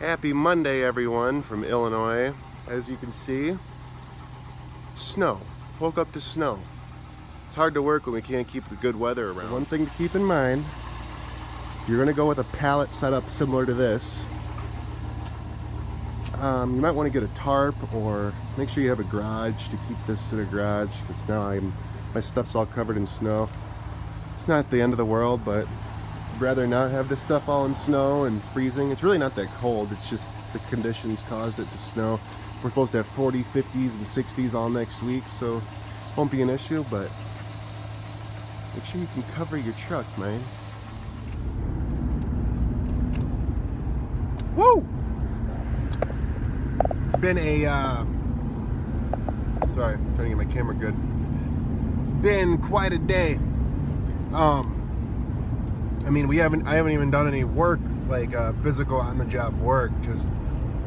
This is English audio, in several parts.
Happy Monday, everyone, from Illinois. As you can see, snow. Woke up to snow. It's hard to work when we can't keep the good weather around. So one thing to keep in mind, if you're going to go with a pallet setup similar to this, you might want to get a tarp, or make sure you have a garage to keep this in a garage, because now my stuff's all covered in snow. It's not the end of the world, but I'd rather not have this stuff all in snow and freezing. It's really not that cold, it's just the conditions caused it to snow. We're supposed to have 40s, 50s, and 60s all next week, so it won't be an issue, but make sure you can cover your truck, man. Woo! It's been a, sorry, I'm trying to get my camera good. It's been quite a day. I mean, I haven't even done any work, like physical on-the-job work. Just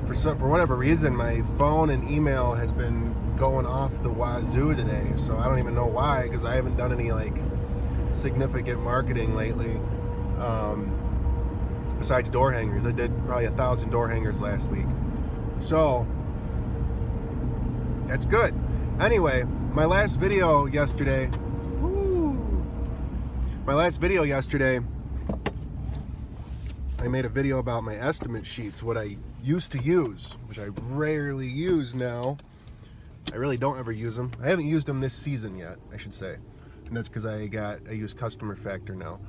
for whatever reason, my phone and email has been going off the wazoo today. So I don't even know why, because I haven't done any like significant marketing lately. Besides door hangers, I did probably 1,000 door hangers last week. So that's good. Anyway, my last video yesterday. I made a video about my estimate sheets, what I used to use, which I rarely use now. I really don't ever use them. I haven't used them this season yet, I should say. And that's because I use Customer Factor now.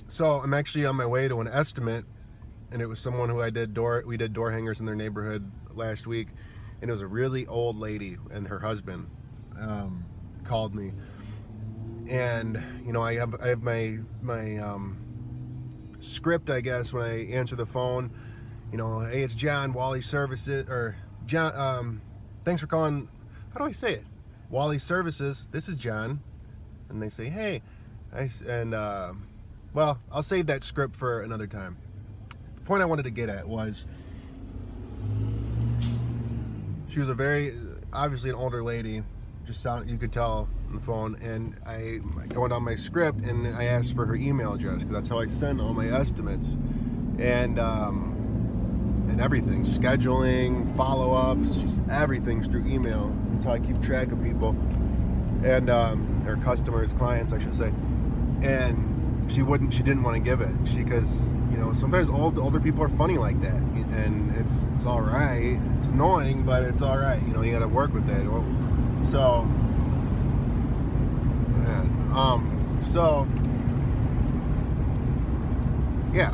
So I'm actually on my way to an estimate, and it was someone who we did door hangers in their neighborhood last week, and it was a really old lady and her husband called me. And you know, I have my script, I guess, when I answer the phone. You know, hey, it's John, Wally Services, or John. Thanks for calling. How do I say it? Wally Services. This is John, and they say, hey, well, I'll save that script for another time. The point I wanted to get at was, she was obviously an older lady. You could tell on the phone, and I going down my script, and I asked for her email address, because that's how I send all my estimates, and everything, scheduling, follow-ups, just everything's through email. That's how I keep track of people, and their customers, clients, I should say. And she didn't want to give it, because you know, sometimes older people are funny like that, and it's all right. It's annoying, but it's all right. You know, you got to work with that. So, yeah,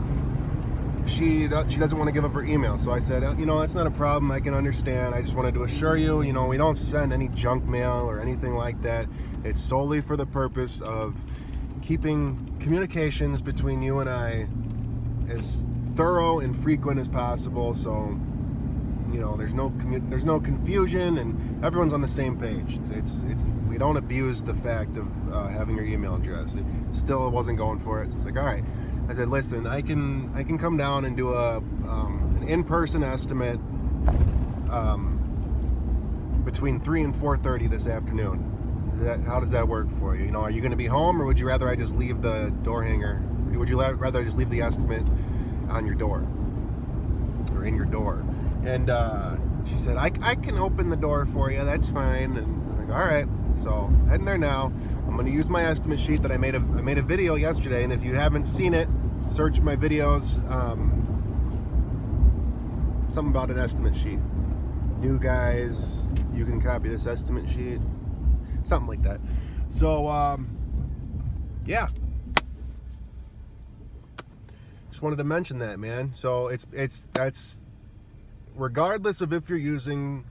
she doesn't want to give up her email. So I said, you know, that's not a problem. I can understand. I just wanted to assure you, you know, we don't send any junk mail or anything like that. It's solely for the purpose of keeping communications between you and I as thorough and frequent as possible. So, you know, there's no confusion, and everyone's on the same page. We don't abuse the fact of having your email address. It still wasn't going for it. So it's like, all right. I said, listen, I can come down and do an in-person estimate between 3 and 4:30 this afternoon. How does that work for you? You know, are you going to be home, or would you rather I just leave the door hanger? Would you rather I just leave the estimate on your door or in your door? And she said, I can open the door for you, that's fine. And I'm like, all right. So heading there now. I'm going to use my estimate sheet that I made a video yesterday, and if you haven't seen it, search my videos, something about an estimate sheet. New guys, you can copy this estimate sheet, something like that. So yeah, just wanted to mention that, man. So that's regardless of if you're using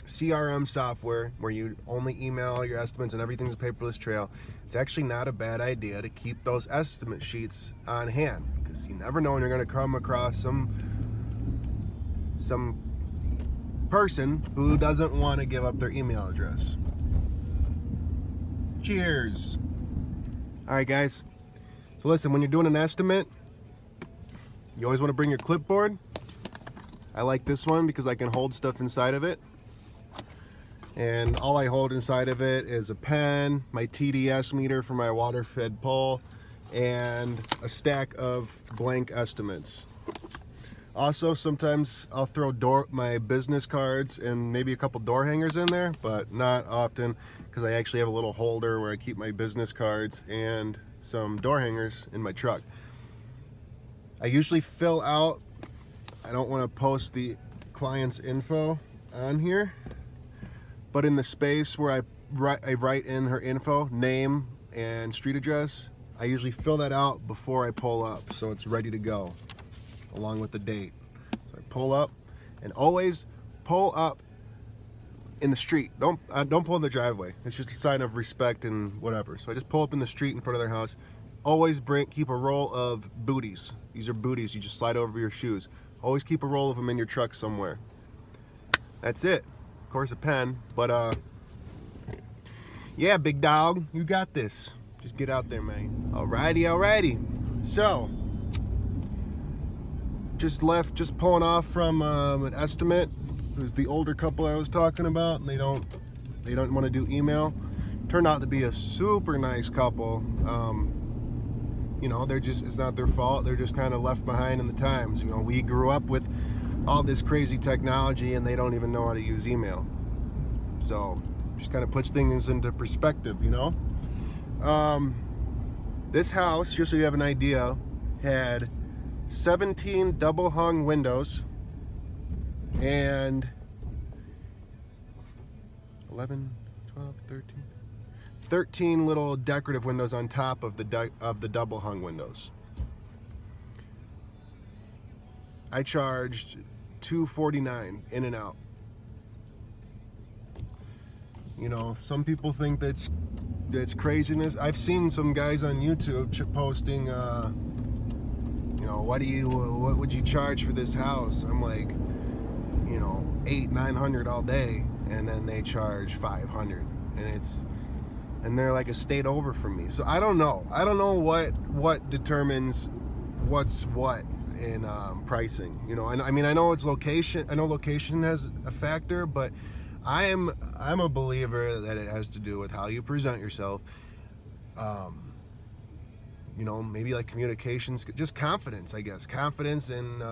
CRM software where you only email your estimates and everything's a paperless trail, it's actually not a bad idea to keep those estimate sheets on hand, because you never know when you're going to come across some person who doesn't want to give up their email address. Cheers. All right, guys. So listen, when you're doing an estimate, you always want to bring your clipboard. I like this one because I can hold stuff inside of it. And all I hold inside of it is a pen, my TDS meter for my water fed pole, and a stack of blank estimates. Also, sometimes I'll throw my business cards and maybe a couple door hangers in there, but not often, because I actually have a little holder where I keep my business cards and some door hangers in my truck. I usually fill out, I don't want to post the client's info on here, but in the space where I write in her info, name and street address, I usually fill that out before I pull up, so it's ready to go along with the date. So I pull up, and always pull up in the street. Don't pull in the driveway. It's just a sign of respect and whatever. So I just pull up in the street in front of their house. Always keep a roll of booties. These are booties you just slide over your shoes. Always keep a roll of them in your truck somewhere. That's it. Of course, a pen, but yeah, big dog, you got this. Just get out there, man. Alrighty. So just pulling off from an estimate. It was the older couple I was talking about, and they don't want to do email. Turned out to be a super nice couple. You know, it's not their fault. They're just kind of left behind in the times. You know, we grew up with all this crazy technology, and they don't even know how to use email. So just kind of puts things into perspective, you know. This house, just so you have an idea, had 17 double hung windows and 11, 12, 13 little decorative windows on top of the double hung windows. I charged $249 in and out. You know, some people think that's craziness. I've seen some guys on YouTube posting, you know, what would you charge for this house? I'm like, you know, $800-900 all day, and then they charge $500, and they're like a state over from me. So I don't know what determines what's what in pricing. You know, I mean, I know it's location. I know location has a factor, but I'm a believer that it has to do with how you present yourself. You know, maybe like communications, just confidence, I guess. Confidence in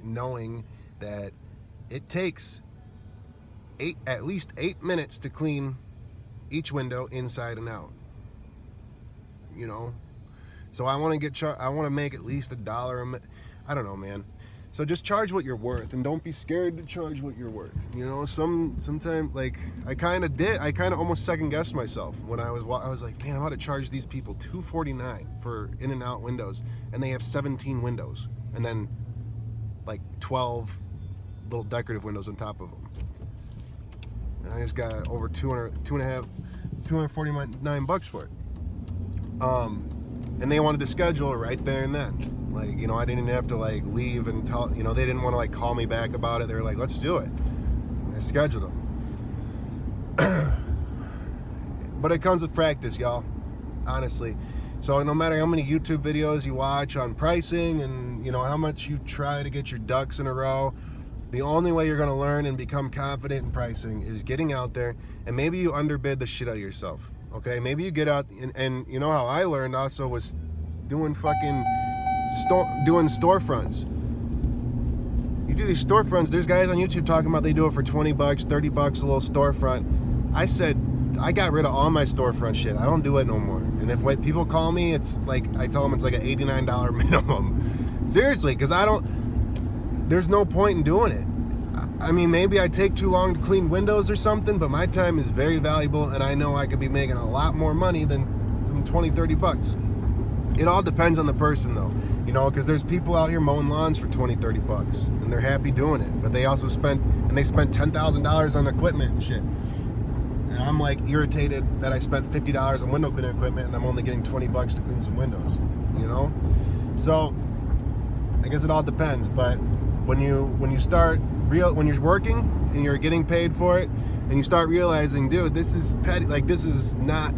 knowing that it takes at least 8 minutes to clean each window inside and out. You know, so I want to make at least $1 a minute. I don't know, man. So just charge what you're worth, and don't be scared to charge what you're worth. You know, sometimes, like, I kind of almost second guessed myself when I was like, man, I'm about to charge these people $249 for in and out windows, and they have 17 windows, and then like 12 little decorative windows on top of them. And I just got over $249 for it. And they wanted to schedule it right there and then. Like, you know, I didn't have to like leave and tell, you know, they didn't want to like call me back about it. They were like, let's do it. And I scheduled them. But it comes with practice, y'all, honestly. So no matter how many YouTube videos you watch on pricing and, you know, how much you try to get your ducks in a row, the only way you're going to learn and become confident in pricing is getting out there, and maybe you underbid the shit out of yourself. Okay, maybe you get out and you know how I learned also was doing doing storefronts. You do these storefronts. There's guys on YouTube talking about they do it for $20, $30 a little storefront. I said I got rid of all my storefront shit. I don't do it no more. And if people call me, it's like I tell them it's like an $89 minimum. Seriously, because there's no point in doing it. I mean, maybe I take too long to clean windows or something, but my time is very valuable, and I know I could be making a lot more money than $20-30. It all depends on the person, though, you know, because there's people out here mowing lawns for $20-30, and they're happy doing it, but they also spent $10,000 on equipment and shit. And I'm like irritated that I spent $50 on window cleaning equipment, and I'm only getting $20 to clean some windows, you know. So I guess it all depends, but when you're working and you're getting paid for it, and you start realizing, dude, this is petty, like this is not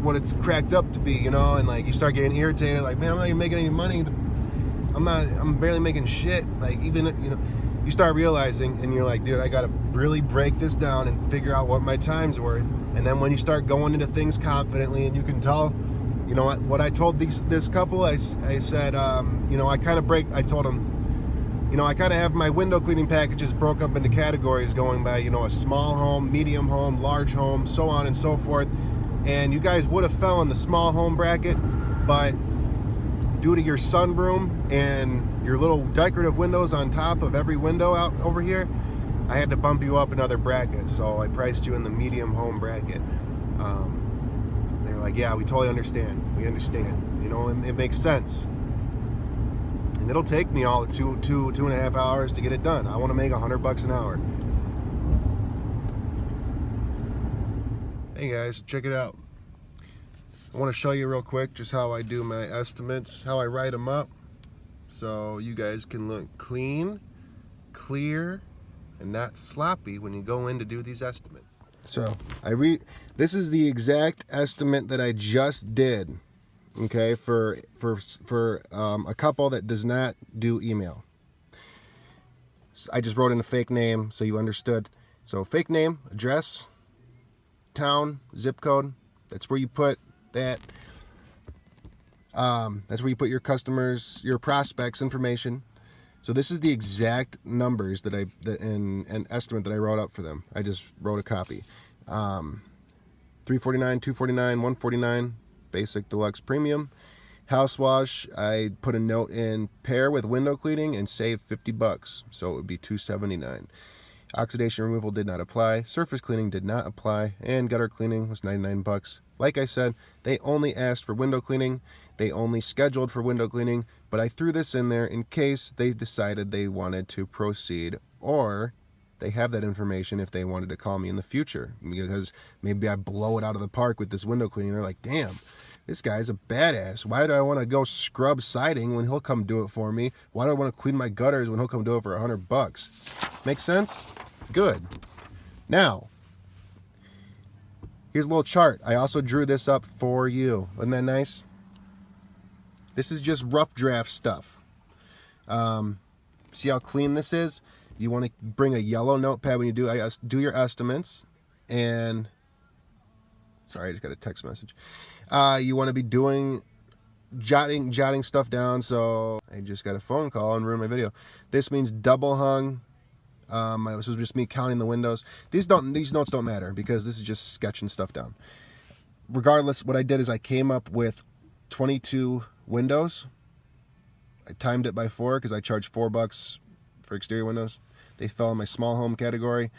what it's cracked up to be, you know, and like you start getting irritated, like, man, I'm not even making any money. I'm barely making shit. Like, even, you know, you start realizing, and you're like, dude, I gotta really break this down and figure out what my time's worth. And then when you start going into things confidently, and you can tell You know what I told this couple, I said, you know, I told them, you know, I kind of have my window cleaning packages broke up into categories going by, you know, a small home, medium home, large home, so on and so forth. And you guys would have fell in the small home bracket, but due to your sunroom and your little decorative windows on top of every window out over here, I had to bump you up another bracket. So I priced you in the medium home bracket. They're like, yeah, we totally understand. We understand. You know, it makes sense. And it'll take me all the two and a half hours to get it done. I want to make $100 an hour. Hey guys, check it out. I want to show you real quick just how I do my estimates, how I write them up, so you guys can look clean, clear, and not sloppy when you go in to do these estimates. So this is the exact estimate that I just did, okay, for a couple that does not do email. So I just wrote in a fake name so you understood. So fake name, address, town, zip code, that's where you put that. That's where you put your customers, your prospects information. So this is the exact numbers that and estimate that I wrote up for them. I just wrote a copy. $349, $249, $149, basic, deluxe, premium. House wash, I put a note in pair with window cleaning and save $50, so it would be $279. Oxidation removal did not apply. Surface cleaning did not apply, and gutter cleaning was $99. Like I said, they only asked for window cleaning. They only scheduled for window cleaning, but I threw this in there in case they decided they wanted to proceed, or they have that information if they wanted to call me in the future, because maybe I blow it out of the park with this window cleaning. They're like, damn, this guy's a badass. Why do I want to go scrub siding when he'll come do it for me? Why do I want to clean my gutters when he'll come do it for $100? Make sense? Good. Now, here's a little chart. I also drew this up for you. Isn't that nice? This is just rough draft stuff. See how clean this is? You want to bring a yellow notepad when you do your estimates. And sorry, I just got a text message. You want to be jotting stuff down. So I just got a phone call and ruined my video. This means double hung. This was just me counting the windows. These notes don't matter because this is just sketching stuff down. Regardless, what I did is I came up with 22 windows. I timed it by 4 because I charged $4 for exterior windows. They fell in my small home category.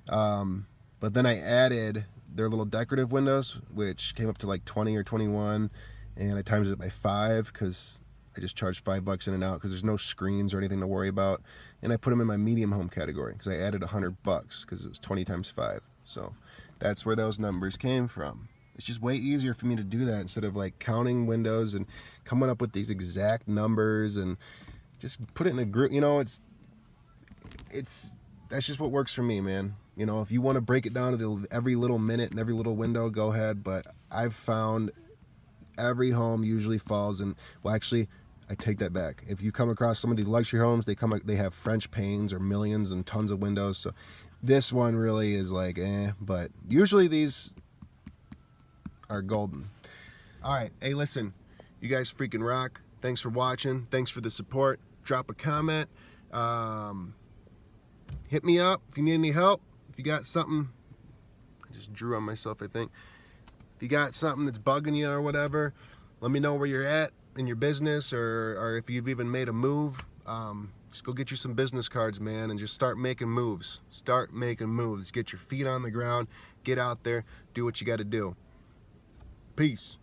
But then I added their little decorative windows, which came up to like 20 or 21, and I timed it by 5 because I just charged $5 in and out because there's no screens or anything to worry about. And I put them in my medium home category because I added $100 because it was 20 times 5. So that's where those numbers came from. It's just way easier for me to do that instead of like counting windows and coming up with these exact numbers and just put it in a group. You know, that's just what works for me, man. You know, if you want to break it down to every little minute and every little window, go ahead. But I've found every home usually falls in, well, actually, I take that back. If you come across some of these luxury homes, they have French panes or millions and tons of windows. So this one really is like, but usually these are golden. All right, hey, listen, you guys freaking rock. Thanks for watching. Thanks for the support. Drop a comment. Hit me up if you need any help. If you got something, I just drew on myself, I think. If you got something that's bugging you or whatever, let me know where you're at in your business, or if you've even made a move. Just go get you some business cards, man, and just start making moves. Start making moves. Get your feet on the ground. Get out there. Do what you got to do. Peace.